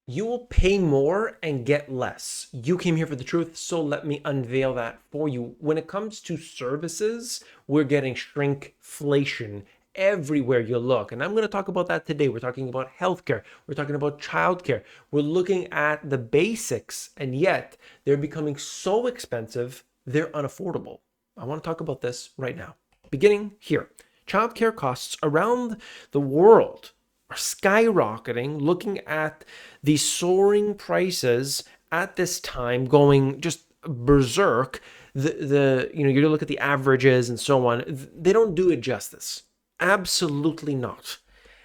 You will pay more and get less. You came here for the truth, so let me unveil that for you. When it comes to services, we're getting shrinkflation everywhere you look. And I'm going to talk about that today. We're talking about healthcare, we're talking about childcare, we're looking at the basics, and yet they're becoming so expensive, they're unaffordable. I want to talk about this right now. Beginning here, childcare costs around the world are skyrocketing, looking at the soaring prices at this time going just berserk. You look at the averages and so on, they don't do it justice. Absolutely not.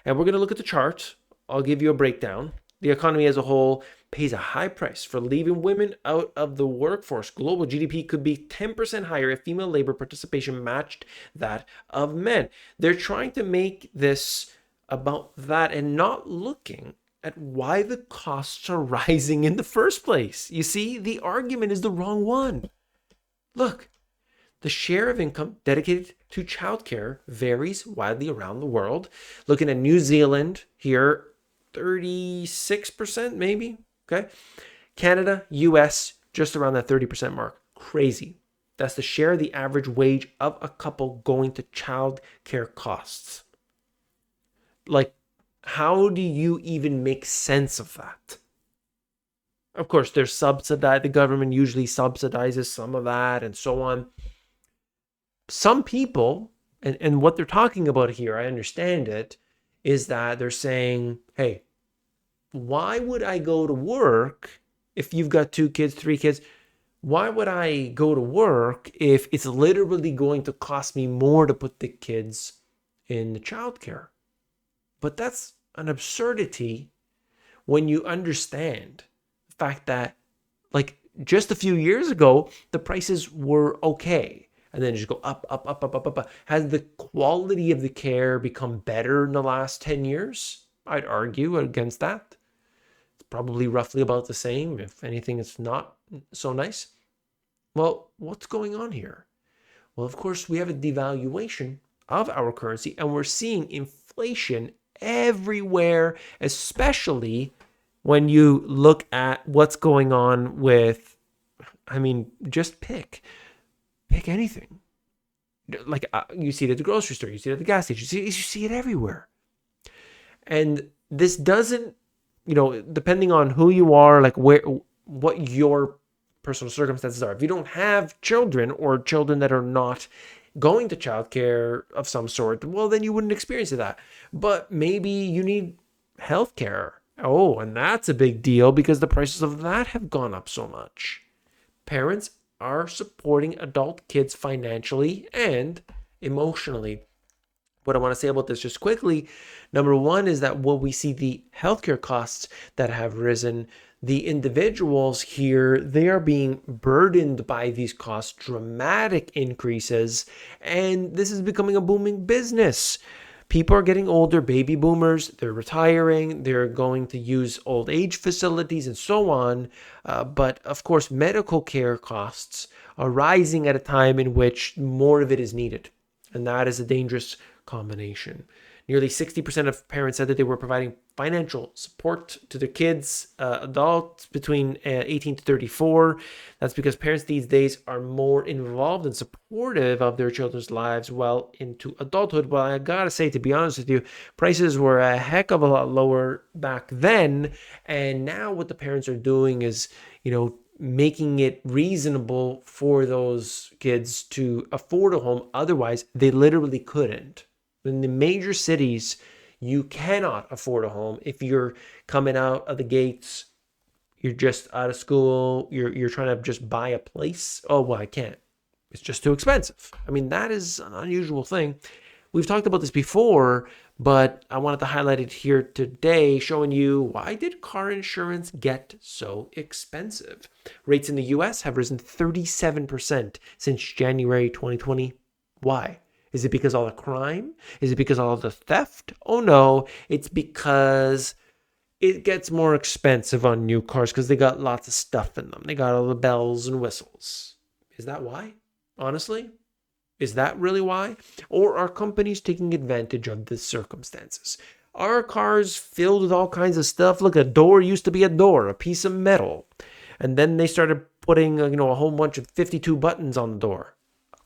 And we're going to look at the chart. I'll give you a breakdown. The economy as a whole pays a high price for leaving women out of the workforce. Global GDP could be 10% higher if female labor participation matched that of men. They're trying to make this about that and not looking at why the costs are rising in the first place. You see, the argument is the wrong one. Look, the share of income dedicated to childcare varies widely around the world. Looking at New Zealand here, 36% maybe. Okay. Canada, US, just around that 30% mark. Crazy. That's the share of the average wage of a couple going to childcare costs. Like, how do you even make sense of that? Of course, they're subsidized. The government usually subsidizes some of that and so on. Some people, and what they're talking about here, I understand it, is that they're saying, hey, why would I go to work if you've got 2 kids, 3 kids? Why would I go to work if it's literally going to cost me more to put the kids in the childcare? But that's an absurdity when you understand the fact that, like, just a few years ago, the prices were okay. And then just go up, up, up, up, up, up, up. Has the quality of the care become better in the last 10 years? I'd argue against that. It's probably roughly about the same. If anything, it's not so nice. Well, what's going on here? Well, of course, we have a devaluation of our currency, and we're seeing inflation everywhere, especially when you look at what's going on with, I mean, just pick anything. Like you see it at the grocery store, you see it at the gas station, you see it everywhere. And this doesn't, depending on who you are, like what your personal circumstances are. If you don't have children or children that are not going to childcare of some sort, well, then you wouldn't experience that. But maybe you need healthcare. Oh, and that's a big deal because the prices of that have gone up so much. Parents are supporting adult kids financially and emotionally. What I want to say about this just quickly, number one, is that what we see the healthcare costs that have risen, the individuals here, they are being burdened by these costs, dramatic increases, and this is becoming a booming business. People are getting older, baby boomers, they're retiring, they're going to use old age facilities and so on. But of course, medical care costs are rising at a time in which more of it is needed. And that is a dangerous combination. Nearly 60% of parents said that they were providing financial support to their kids, adults between 18 to 34. That's because parents these days are more involved and supportive of their children's lives well into adulthood. Well, I gotta say, to be honest with you, prices were a heck of a lot lower back then. And now what the parents are doing is, making it reasonable for those kids to afford a home. Otherwise, they literally couldn't. In the major cities, you cannot afford a home. If you're coming out of the gates, you're just out of school, you're trying to just buy a place. Oh, well, I can't. It's just too expensive. I mean, that is an unusual thing. We've talked about this before, but I wanted to highlight it here today, showing you, why did car insurance get so expensive? Rates in the US have risen 37% since January 2020. Why? Is it because all the crime? Is it because all the theft? Oh no, it's because it gets more expensive on new cars because they got lots of stuff in them. They got all the bells and whistles. Is that why? Honestly? Is that really why? Or are companies taking advantage of the circumstances? Our cars filled with all kinds of stuff. Look, a door used to be a door, a piece of metal. And then they started putting, a whole bunch of 52 buttons on the door.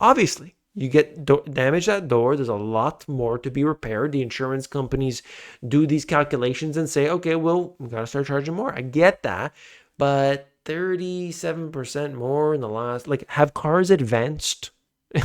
Obviously, you get damage that door. There's a lot more to be repaired. The insurance companies do these calculations and say, okay, well, we got to start charging more. I get that. But 37% more in the last, have cars advanced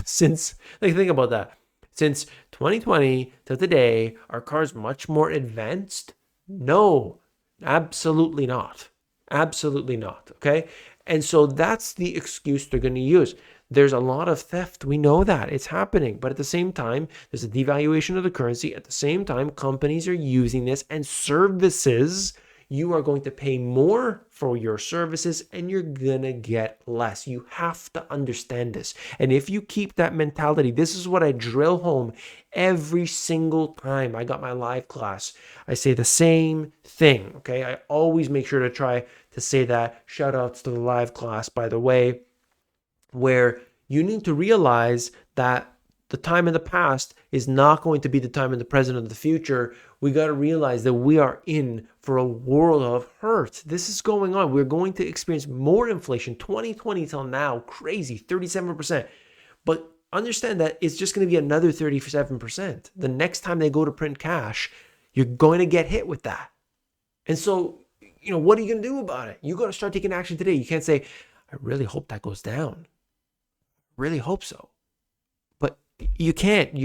since, think about that. Since 2020 to today, are cars much more advanced? No, absolutely not. Absolutely not. Okay. And so that's the excuse they're going to use. There's a lot of theft. We know that it's happening. But at the same time, there's a devaluation of the currency. At the same time, companies are using this, and services, you are going to pay more for your services and you're going to get less. You have to understand this. And if you keep that mentality, this is what I drill home every single time I got my live class. I say the same thing, okay? I always make sure to try to say that. Shout outs to the live class, by the way, where you need to realize that the time in the past is not going to be the time in the present of the future. We got to realize that we are in for a world of hurt. This is going on. We're going to experience more inflation. 2020 till now, crazy, 37%. But understand that it's just going to be another 37%. The next time they go to print cash, you're going to get hit with that. And so, what are you going to do about it? You got to start taking action today. You can't say, I really hope that goes down. Really hope so. You can't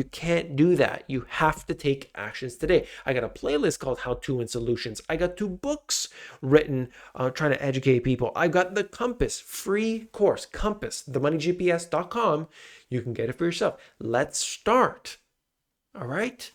do that. You have to take actions today. I got a playlist called How To and Solutions. I got 2 books written trying to educate people. I got the Compass free course, Compass, themoneygps.com. You can get it for yourself. Let's start. All right.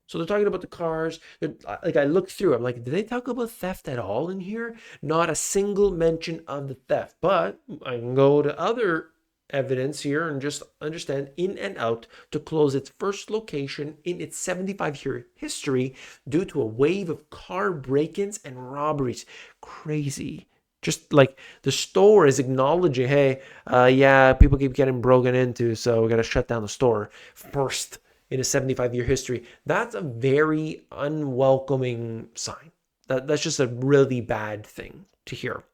So they're talking about the cars. I looked through. I'm like, did they talk about theft at all in here? Not a single mention of the theft. But I can go to other evidence here and just understand In and Out to close its first location in its 75-year history due to a wave of car break-ins and robberies. Crazy. Just like the store is acknowledging, hey, people keep getting broken into, so we got to shut down the store first in a 75-year history. That's a very unwelcoming sign. That's just a really bad thing to hear.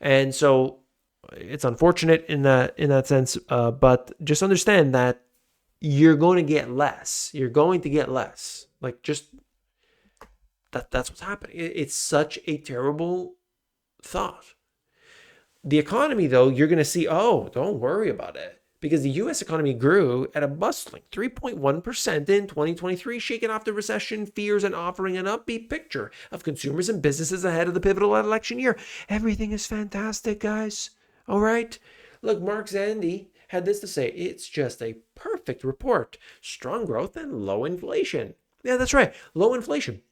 And so it's unfortunate in that sense, but just understand that you're going to get less. You're going to get less. That's what's happening. It's such a terrible thought. The economy, though, you're going to see, don't worry about it. Because the U.S. economy grew at a bustling 3.1% in 2023, shaking off the recession fears and offering an upbeat picture of consumers and businesses ahead of the pivotal election year. Everything is fantastic, guys. All right. Look, Mark Zandi had this to say. It's just a perfect report. Strong growth and low inflation. Yeah, that's right. Low inflation.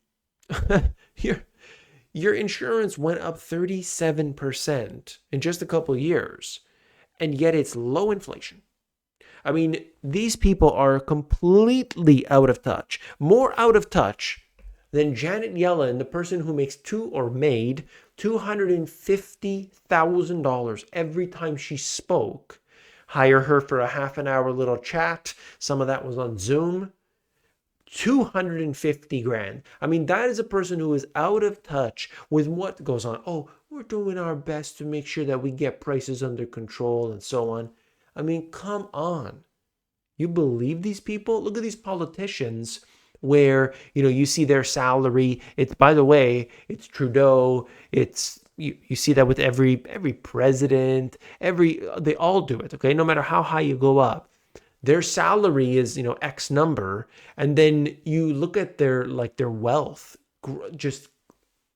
Your insurance went up 37% in just a couple years, and yet it's low inflation. I mean, these people are completely out of touch. More out of touch than Janet Yellen, the person who made $250,000 every time she spoke. Hire her for a half an hour little chat. Some of that was on Zoom. 250 grand. I mean, that is a person who is out of touch with what goes on. Oh, we're doing our best to make sure that we get prices under control and so on. I mean, come on. You believe these people? Look at these politicians where, you see their salary. It's, by the way, it's Trudeau. It's, you see that with every president, they all do it. Okay. No matter how high you go up, their salary is, X number. And then you look at their wealth, just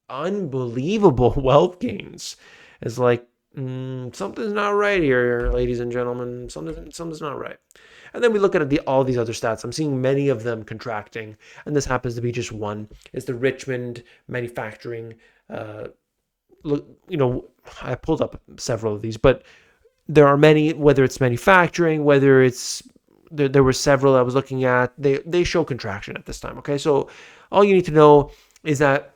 unbelievable wealth gains. It's like, something's not right here, ladies and gentlemen. Something's not right. And then we look at all these other stats. I'm seeing many of them contracting, and this happens to be just one. It's the Richmond manufacturing. Look, I pulled up several of these, but there are many. Whether it's manufacturing, whether it's there were several I was looking at. They show contraction at this time. Okay, so all you need to know is that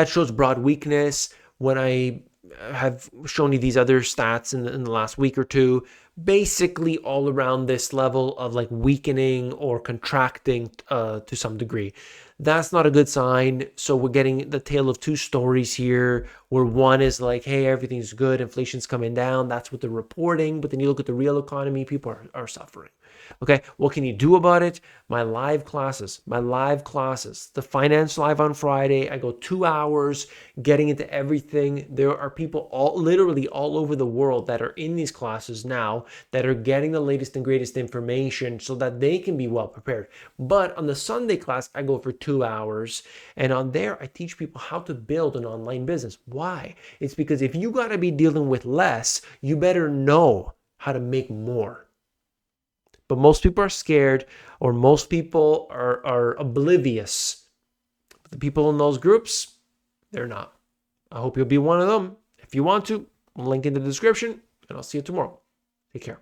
shows broad weakness. When I have shown you these other stats in the last week or two, basically all around this level of weakening or contracting to some degree. That's not a good sign. So we're getting the tale of two stories here, where one is like, hey, everything's good, inflation's coming down. That's what they're reporting. But then you look at the real economy, people are suffering. Okay, what can you do about it? My live classes, the Finance Live on Friday. I go 2 hours getting into everything. There are people literally all over the world that are in these classes now that are getting the latest and greatest information so that they can be well prepared. But on the Sunday class, I go for 2 hours, and on there, I teach people how to build an online business. Why? It's because if you got to be dealing with less, you better know how to make more. But most people are scared, or most people are oblivious. But the people in those groups, they're not. I hope you'll be one of them. If you want to, link in the description, and I'll see you tomorrow. Take care.